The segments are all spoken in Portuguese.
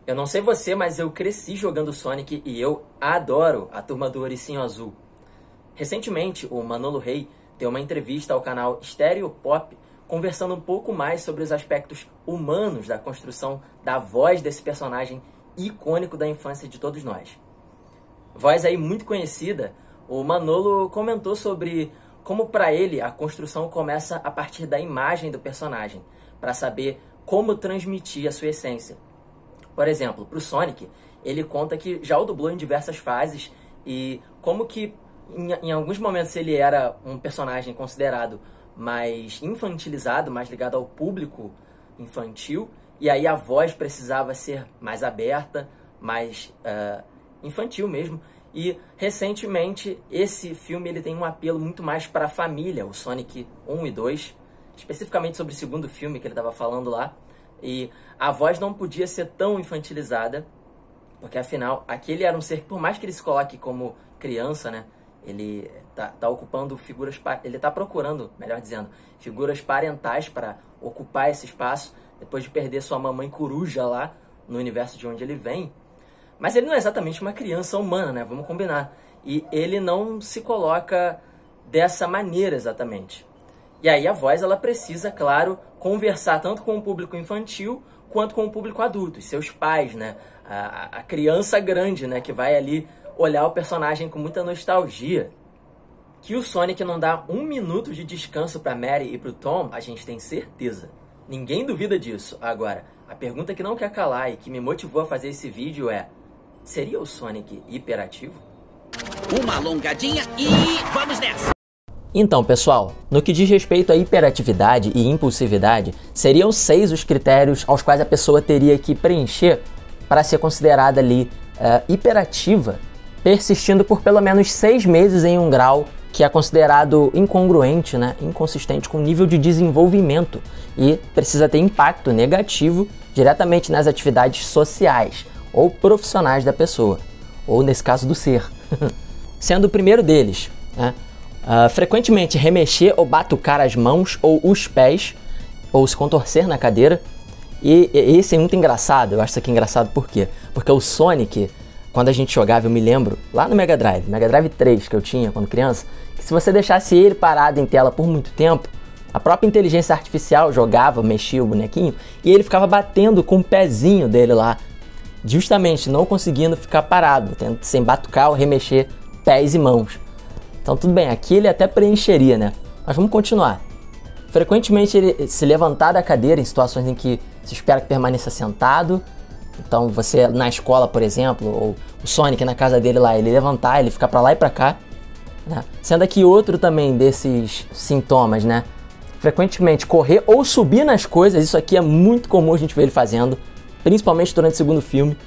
Eu não sei você, mas eu cresci jogando Sonic e eu adoro a turma do Oricinho Azul. Recentemente, o Manolo Rey deu uma entrevista ao canal Stereo Pop, conversando um pouco mais sobre os aspectos humanos da construção da voz desse personagem icônico da infância de todos nós. Voz aí muito conhecida, o Manolo comentou sobre como para ele a construção começa a partir da imagem do personagem, para saber como transmitir a sua essência. Por exemplo, para o Sonic, ele conta que já o dublou em diversas fases e como que em alguns momentos ele era um personagem considerado mais infantilizado, mais ligado ao público infantil, e aí a voz precisava ser mais aberta, mais infantil mesmo. E recentemente esse filme ele tem um apelo muito mais para a família, o Sonic 1 e 2, especificamente sobre o segundo filme que ele estava falando lá. E a voz não podia ser tão infantilizada, porque afinal, aquele era um ser que, por mais que ele se coloque como criança, né, ele tá ocupando figuras, ele tá procurando, melhor dizendo, figuras parentais para ocupar esse espaço, depois de perder sua mamãe coruja lá no universo de onde ele vem. Mas ele não é exatamente uma criança humana, né, vamos combinar. E ele não se coloca dessa maneira exatamente. E aí a voz, ela precisa, claro, conversar tanto com o público infantil quanto com o público adulto, os seus pais, né? A criança grande, né? Que vai ali olhar o personagem com muita nostalgia. Que o Sonic não dá um minuto de descanso para Mary e para o Tom, a gente tem certeza. Ninguém duvida disso. Agora, a pergunta que não quer calar e que me motivou a fazer esse vídeo é: seria o Sonic hiperativo? Uma alongadinha e vamos nessa! Então, pessoal, no que diz respeito à hiperatividade e impulsividade, seriam 6 os critérios aos quais a pessoa teria que preencher para ser considerada ali hiperativa, persistindo por pelo menos 6 meses em um grau que é considerado incongruente, né, inconsistente com o nível de desenvolvimento e precisa ter impacto negativo diretamente nas atividades sociais ou profissionais da pessoa, ou nesse caso do ser. Sendo o primeiro deles, né, frequentemente remexer ou batucar as mãos ou os pés, ou se contorcer na cadeira. E esse é muito engraçado, eu acho isso aqui engraçado por quê? Porque o Sonic, quando a gente jogava, eu me lembro, lá no Mega Drive 3 que eu tinha quando criança, que se você deixasse ele parado em tela por muito tempo, a própria inteligência artificial jogava, mexia o bonequinho, e ele ficava batendo com o pezinho dele lá, justamente não conseguindo ficar parado, sem batucar ou remexer pés e mãos. Então tudo bem, aqui ele até preencheria, né? Mas vamos continuar. Frequentemente ele se levantar da cadeira em situações em que se espera que permaneça sentado. Então você na escola, por exemplo, ou o Sonic na casa dele lá, ele levantar, ele ficar pra lá e pra cá, né? Sendo aqui outro também desses sintomas, né? Frequentemente correr ou subir nas coisas, isso aqui é muito comum a gente ver ele fazendo, principalmente durante o segundo filme.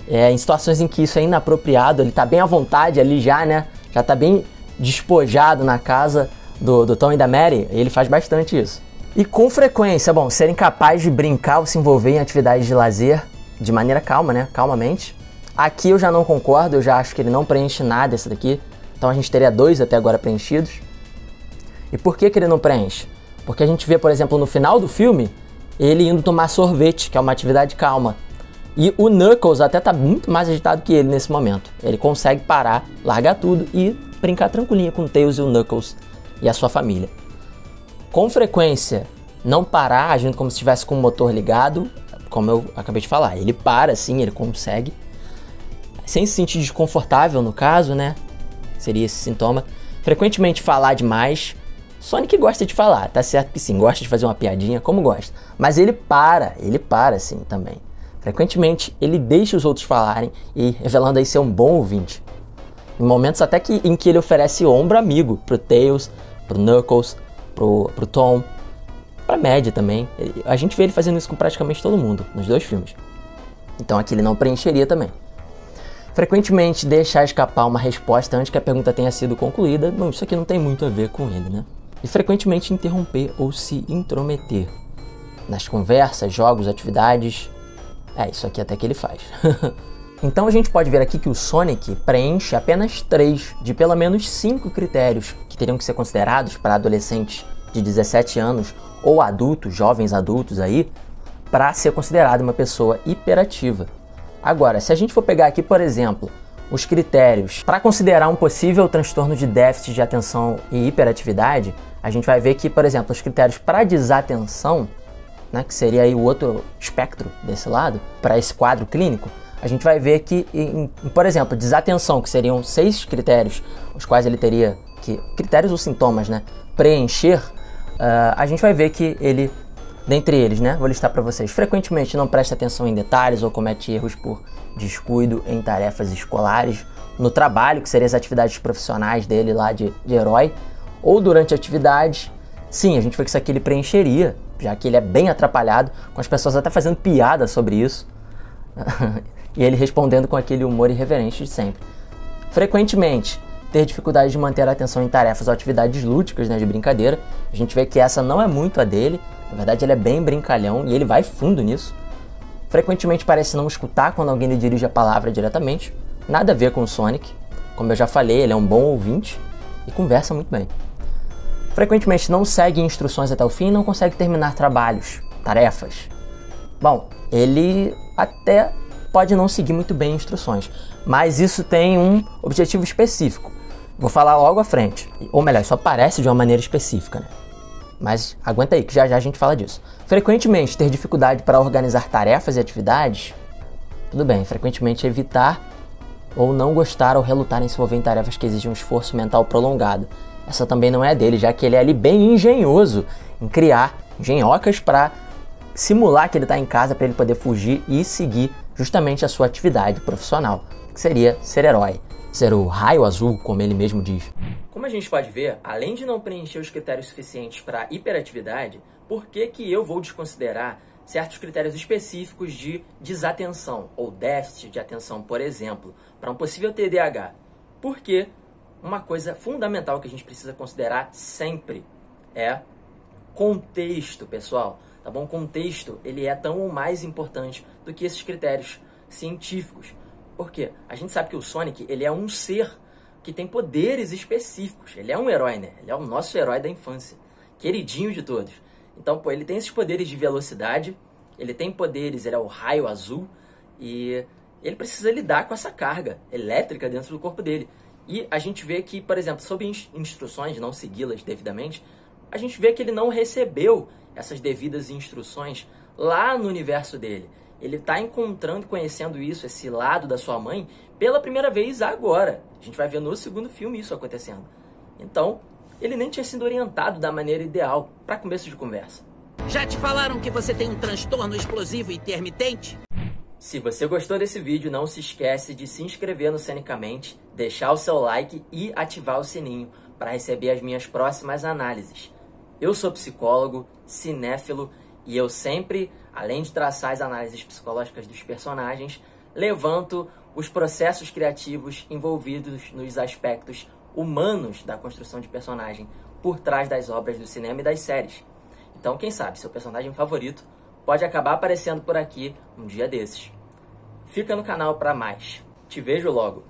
Em situações em que isso é inapropriado, ele tá bem à vontade ali já, né? Já tá bem despojado na casa do Tom e da Mary, ele faz bastante isso. E com frequência, bom, ser incapaz de brincar ou se envolver em atividades de lazer de maneira calma, né, calmamente. Aqui eu já não concordo, eu já acho que ele não preenche nada esse daqui, então a gente teria 2 até agora preenchidos. E por que ele não preenche? Porque a gente vê, por exemplo, no final do filme, ele indo tomar sorvete, que é uma atividade calma. E o Knuckles até tá muito mais agitado que ele nesse momento. Ele consegue parar, largar tudo e brincar tranquilinho com o Tails e o Knuckles e a sua família. Com frequência, não parar, agindo como se estivesse com o motor ligado, como eu acabei de falar. Ele para, sim, ele consegue. Sem se sentir desconfortável, no caso, né? Seria esse sintoma. Frequentemente falar demais. Sonic gosta de falar, tá certo que sim, gosta de fazer uma piadinha, como gosta. Mas ele para sim também. Frequentemente, ele deixa os outros falarem e revelando aí ser um bom ouvinte. Em momentos até em que ele oferece ombro amigo pro Tails, pro Knuckles, pro Tom, pra Mad também. A gente vê ele fazendo isso com praticamente todo mundo, nos 2 filmes. Então aqui ele não preencheria também. Frequentemente deixar escapar uma resposta antes que a pergunta tenha sido concluída. Bom, isso aqui não tem muito a ver com ele, né? E frequentemente interromper ou se intrometer nas conversas, jogos, atividades. Isso aqui até que ele faz. Então a gente pode ver aqui que o Sonic preenche apenas 3 de pelo menos 5 critérios que teriam que ser considerados para adolescentes de 17 anos ou adultos, jovens adultos aí, para ser considerado uma pessoa hiperativa. Agora, se a gente for pegar aqui, por exemplo, os critérios para considerar um possível transtorno de déficit de atenção e hiperatividade, a gente vai ver que, por exemplo, os critérios para desatenção, né, que seria aí o outro espectro desse lado, para esse quadro clínico, a gente vai ver que, por exemplo, desatenção, que seriam 6 critérios, os quais ele teria que, critérios ou sintomas, né, preencher, a gente vai ver que ele, dentre eles, né, vou listar para vocês, frequentemente não presta atenção em detalhes ou comete erros por descuido em tarefas escolares, no trabalho, que seriam as atividades profissionais dele lá de herói, ou durante atividades. Sim, a gente vê que isso aqui ele preencheria, já que ele é bem atrapalhado, com as pessoas até fazendo piada sobre isso, e ele respondendo com aquele humor irreverente de sempre. Frequentemente, ter dificuldade de manter a atenção em tarefas ou atividades lúdicas, né, de brincadeira. A gente vê que essa não é muito a dele, na verdade ele é bem brincalhão e ele vai fundo nisso. Frequentemente parece não escutar quando alguém lhe dirige a palavra diretamente, nada a ver com o Sonic. Como eu já falei, ele é um bom ouvinte e conversa muito bem. Frequentemente não segue instruções até o fim e não consegue terminar trabalhos, tarefas. Bom, ele até pode não seguir muito bem instruções, mas isso tem um objetivo específico. Vou falar logo à frente, ou melhor, isso aparece de uma maneira específica, né? Mas aguenta aí que já já a gente fala disso. Frequentemente ter dificuldade para organizar tarefas e atividades, tudo bem, frequentemente evitar ou não gostar ou relutar em se envolver em tarefas que exigem um esforço mental prolongado. Essa também não é dele, já que ele é ali bem engenhoso em criar engenhocas para simular que ele está em casa para ele poder fugir e seguir justamente a sua atividade profissional, que seria ser herói, ser o raio azul, como ele mesmo diz. Como a gente pode ver, além de não preencher os critérios suficientes para hiperatividade, por que eu vou desconsiderar certos critérios específicos de desatenção ou déficit de atenção, por exemplo, para um possível TDAH? Porque uma coisa fundamental que a gente precisa considerar sempre é contexto, pessoal. Tá bom? Contexto, ele é tão ou mais importante do que esses critérios científicos. Por quê? A gente sabe que o Sonic, ele é um ser que tem poderes específicos. Ele é um herói, né? Ele é o nosso herói da infância. Queridinho de todos. Então, pô, ele tem esses poderes de velocidade, ele tem poderes, ele é o raio azul, e ele precisa lidar com essa carga elétrica dentro do corpo dele. E a gente vê que, por exemplo, sob instruções, não segui-las devidamente, a gente vê que ele não recebeu essas devidas instruções lá no universo dele. Ele está encontrando e conhecendo isso, esse lado da sua mãe, pela primeira vez agora. A gente vai ver no segundo filme isso acontecendo. Então, ele nem tinha sido orientado da maneira ideal para começo de conversa. Já te falaram que você tem um transtorno explosivo intermitente? Se você gostou desse vídeo, não se esquece de se inscrever no Cenicamente, deixar o seu like e ativar o sininho para receber as minhas próximas análises. Eu sou psicólogo, cinéfilo, e eu sempre, além de traçar as análises psicológicas dos personagens, levanto os processos criativos envolvidos nos aspectos humanos da construção de personagem por trás das obras do cinema e das séries. Então, quem sabe, seu personagem favorito pode acabar aparecendo por aqui um dia desses. Fica no canal para mais. Te vejo logo!